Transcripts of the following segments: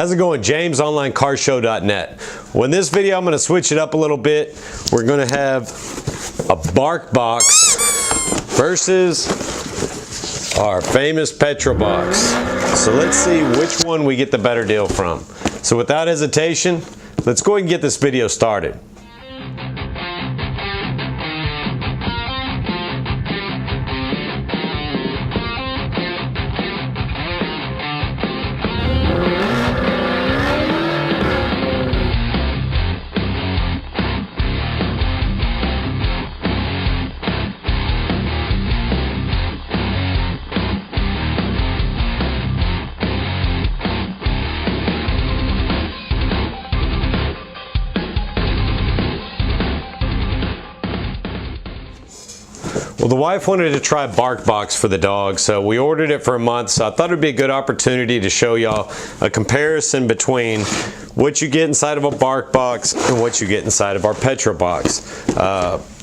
How's it going? James, OnlineCarShow.net. Well, in this video, I'm going to switch it up a little bit. We're going to have a BARKBOX versus our famous PetrolBox. So let's see which one we get the better deal from. So without hesitation, let's go ahead and get this video started. Well, the wife wanted to try BARKBOX for the dog, so we ordered it for a month. So I thought it'd be a good opportunity to show y'all a comparison between what you get inside of a BARKBOX and what you get inside of our PetrolBox.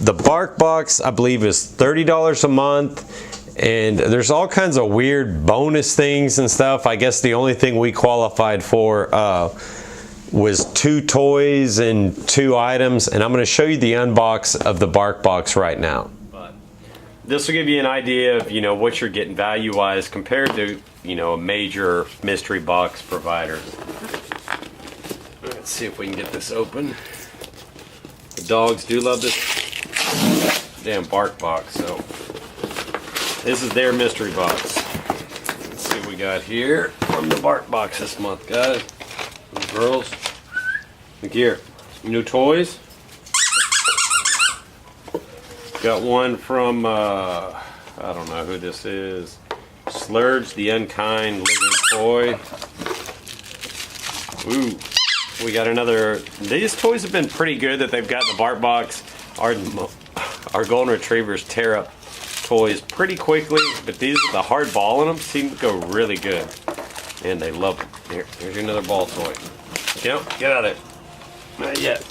The BARKBOX, I believe, is $30 a month, and there's all kinds of weird bonus things and stuff. I guess the only thing we qualified for was 2 toys and 2 items, and I'm going to show you the unbox of the BARKBOX right now. This will give you an idea of, what you're getting value-wise compared to, a major mystery box provider. Let's see if we can get this open. The dogs do love this damn BARKBOX, so this is their mystery box. Let's see what we got here from the BARKBOX this month, guys and girls. Look here, new toys. Got one from, I don't know who this is. Slurge, the Unkind Lizard Toy. Ooh, we got another. These toys have been pretty good that they've got in the BARKBOX. Our Golden Retrievers tear up toys pretty quickly, but these, the hard ball in them seem to go really good. And they love them. Here's another ball toy. Get out of it. Not yet.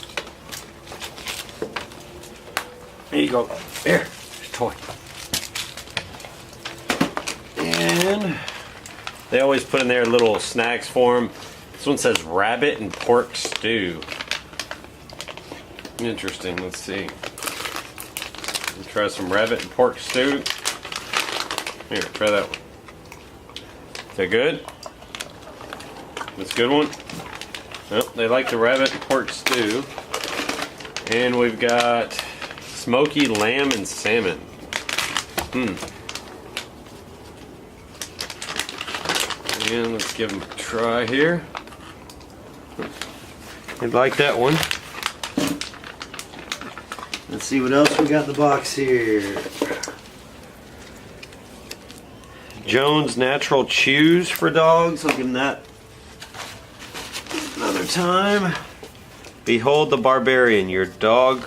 There you go. There, there's a toy. And they always put in there little snacks for them. This one says rabbit and pork stew. Interesting. Let's see. Let's try some rabbit and pork stew. Here, try that one. Is that good? That's a good one. Well, they like the rabbit and pork stew. And we've got smoky lamb and salmon. And let's give them a try here. You'd like that one. Let's see what else we got in the box here. Jones Natural Chews for dogs. I'll give them that another time. Behold the Barbarian, your dog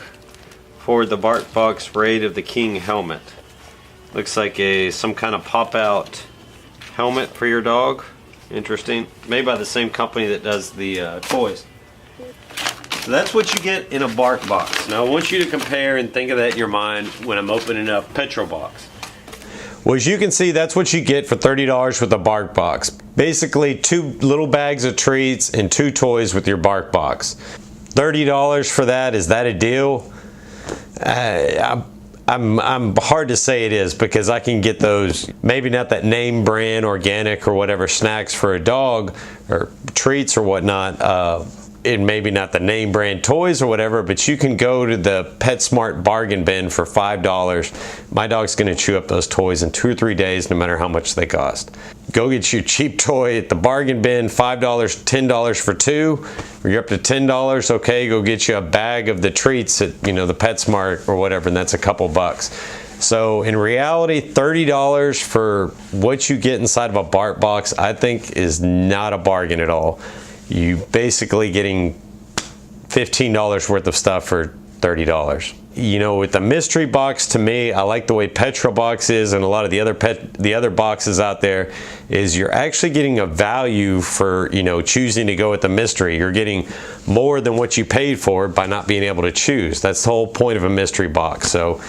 for the BARKBOX Raid of the King helmet. Looks like some kind of pop-out helmet for your dog. Interesting. Made by the same company that does the toys. So that's what you get in a BARKBOX. Now I want you to compare and think of that in your mind when I'm opening up PetrolBox. Well, as you can see, that's what you get for $30 with a BARKBOX. Basically 2 little bags of treats and 2 toys with your BARKBOX. $30 for that, is that a deal? I'm hard to say it is, because I can get those, maybe not that name brand organic or whatever snacks for a dog or treats or whatnot, and maybe not the name brand toys or whatever, but you can go to the PetSmart bargain bin for $5. My dog's going to chew up those toys in 2 or 3 days, no matter how much they cost. Go get your cheap toy at the bargain bin, $5, $10 for 2. Or you're up to $10, okay, go get you a bag of the treats at, the PetSmart or whatever, and that's a couple bucks. So in reality, $30 for what you get inside of a BARKBOX, I think is not a bargain at all. You basically getting $15 worth of stuff for $30. With the mystery box, to me, I like the way PetrolBox is, and a lot of the other boxes out there, is you're actually getting a value for choosing to go with the mystery. You're getting more than what you paid for by not being able to choose. That's the whole point of a mystery box. So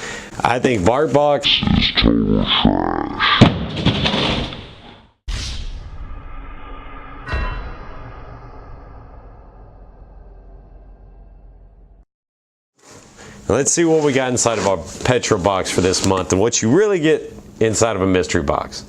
I think BARKBOX Now let's see what we got inside of our Petrolbox for this month and what you really get inside of a mystery box.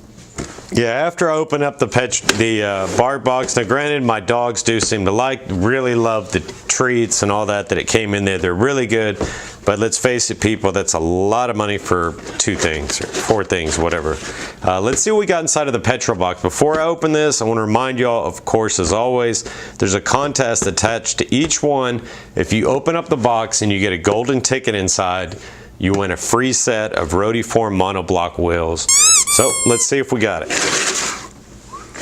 Yeah, after I open up the BARKBOX, now granted my dogs do seem to really love the treats and all that it came in there. They're really good, but let's face it people, that's a lot of money for 2 things or 4 things, whatever. Let's see what we got inside of the Petrolbox. Before I open this, I want to remind y'all, of course, as always, there's a contest attached to each one. If you open up the box and you get a golden ticket inside, you win a free set of Rotiform monoblock wheels. So let's see if we got it.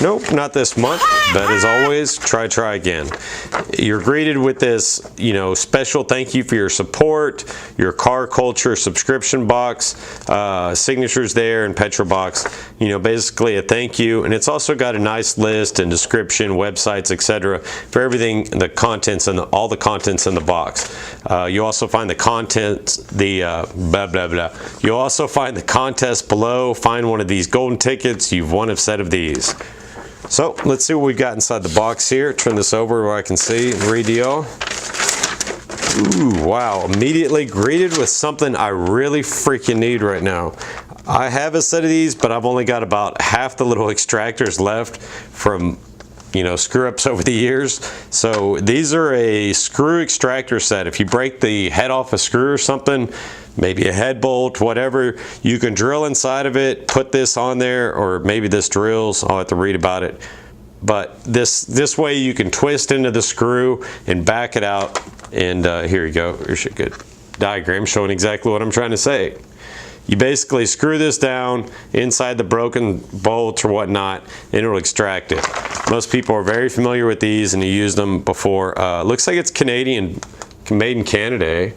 Nope, not this month, but as always, try again. You're greeted with this, special thank you for your support, your car culture subscription box, signatures there and Petrolbox, basically a thank you. And it's also got a nice list and description, websites, etc. for everything, the contents and all the contents in the box. You also find the contents, blah, blah, blah. You'll also find the contest below. Find one of these golden tickets. You've won a set of these. So let's see what we've got inside the box here. Turn this over where I can see and read to y'all. Ooh, wow. Immediately greeted with something I really freaking need right now. I have a set of these, but I've only got about half the little extractors left from, screw-ups over the years. So these are a screw extractor set. If you break the head off a screw or something, maybe a head bolt, whatever, you can drill inside of it, put this on there, or maybe this drills. I'll have to read about it. But this way you can twist into the screw and back it out. And here you go. Here's a good diagram showing exactly what I'm trying to say. You basically screw this down inside the broken bolt or whatnot, and it'll extract it. Most people are very familiar with these and you used them before. Looks like it's Canadian, made in Canada, eh?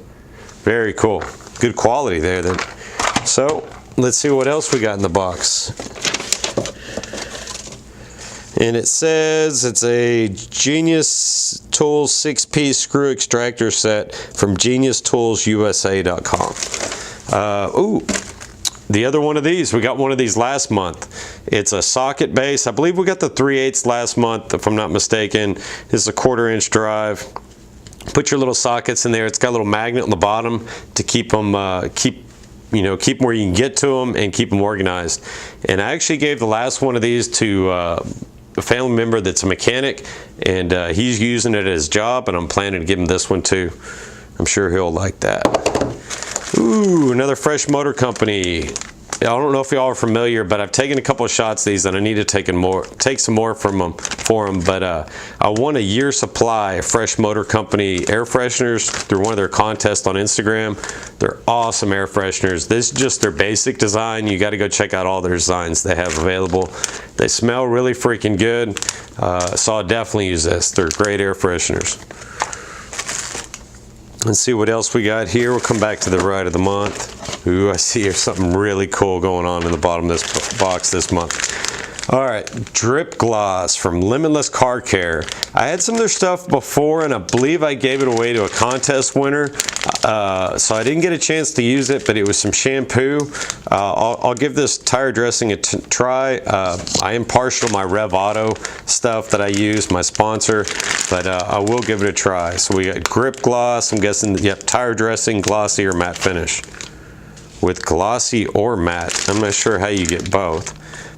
Very cool. Good quality there then. So let's see what else we got in the box. And it says it's a Genius Tools 6-piece screw extractor set from geniustoolsusa.com. Ooh, the other one of these, we got one of these last month. It's a socket base. I believe we got the 3/8 last month, if I'm not mistaken. This is a 1/4-inch drive. Put your little sockets in there. It's got a little magnet on the bottom to keep them, keep them where you can get to them and keep them organized. And I actually gave the last one of these to a family member that's a mechanic, and he's using it at his job, and I'm planning to give him this one too. I'm sure he'll like that. Ooh, another Fresh Motor Company. I don't know if y'all are familiar, but I've taken a couple of shots of these and I need to take some more from them for them. But I won a year supply of Fresh Motor Company air fresheners through one of their contests on Instagram. They're awesome air fresheners. This is just their basic design. You got to go check out all their designs they have available. They smell really freaking good. So I'll definitely use this. They're great air fresheners. Let's see what else we got here. We'll come back to the right of the month. Ooh, I see there's something really cool going on in the bottom of this box this month. All right, drip gloss from Limitless Car Care. I had some of their stuff before, and I believe I gave it away to a contest winner. So I didn't get a chance to use it, but it was some shampoo. I'll give this tire dressing a try. I am partial to my Rev Auto stuff that I use, my sponsor, but I will give it a try. So we got grip gloss. I'm guessing, yep, tire dressing, glossy or matte finish. With glossy or matte, I'm not sure how you get both,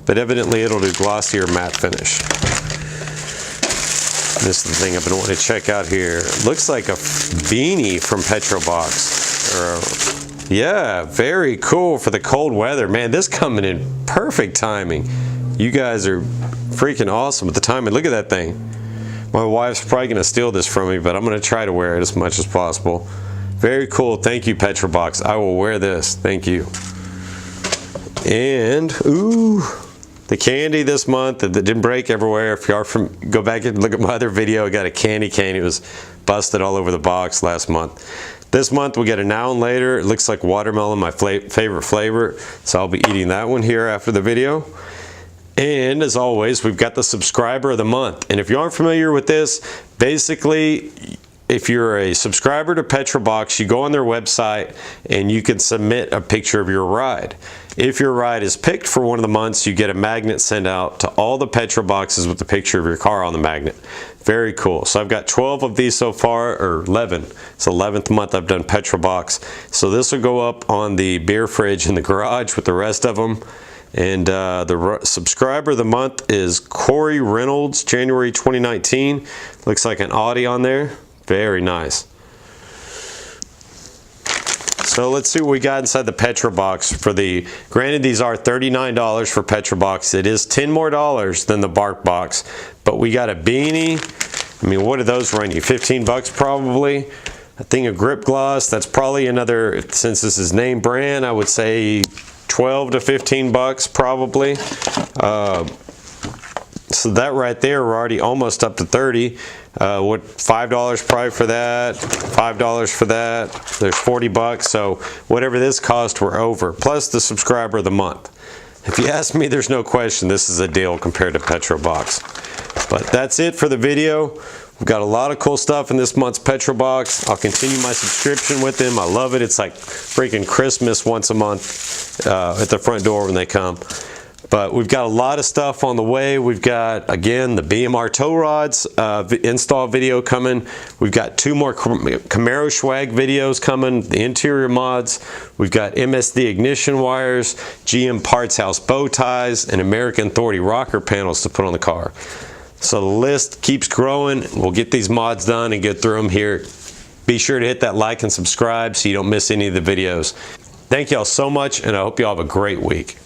but evidently it'll do glossy or matte finish. This is the thing I've been wanting to check out here. It looks like a beanie from Petrolbox. Yeah, very cool for the cold weather. Man, this coming in perfect timing. You guys are freaking awesome with the timing. Look at that thing. My wife's probably gonna steal this from me, but I'm gonna try to wear it as much as possible. Very cool. Thank you, Petrolbox. I will wear this. Thank you. And, ooh, the candy this month that didn't break everywhere. If you are go back and look at my other video, I got a candy cane. It was busted all over the box last month. This month we got a Now and Later. It looks like watermelon, my favorite flavor. So I'll be eating that one here after the video. And as always, we've got the subscriber of the month. And if you aren't familiar with this, basically if you're a subscriber to PetrolBox, you go on their website and you can submit a picture of your ride. If your ride is picked for one of the months, you get a magnet sent out to all the PetrolBoxes with the picture of your car on the magnet. Very cool. So I've got 12 of these so far, or 11. It's 11th month I've done PetrolBox. So this will go up on the beer fridge in the garage with the rest of them. And the subscriber of the month is Corey Reynolds, January 2019. Looks like an Audi on there. Very nice. So let's see what we got inside the PetrolBox for the, granted these are $39 for PetrolBox. It is $10 more than the BARKBOX, but we got a beanie. I mean, what do those run you? 15 bucks probably. A thing of grip gloss, that's probably another, since this is name brand, I would say 12 to 15 bucks probably. So that right there, we're already almost up to 30. What, $5 probably for that, $5 for that, there's 40 bucks, so whatever this cost, we're over, plus the subscriber of the month. If you ask me, there's no question this is a deal compared to PetrolBox. But that's it for the video. We've got a lot of cool stuff in this month's PetrolBox. I'll continue my subscription with them. I love it. It's like freaking Christmas once a month at the front door when they come. But we've got a lot of stuff on the way. We've got, again, the BMR tow rods install video coming. We've got 2 more Camaro swag videos coming, the interior mods. We've got MSD ignition wires, GM Parts House bow ties, and American Authority rocker panels to put on the car. So the list keeps growing. We'll get these mods done and get through them here. Be sure to hit that like and subscribe so you don't miss any of the videos. Thank y'all so much, and I hope y'all have a great week.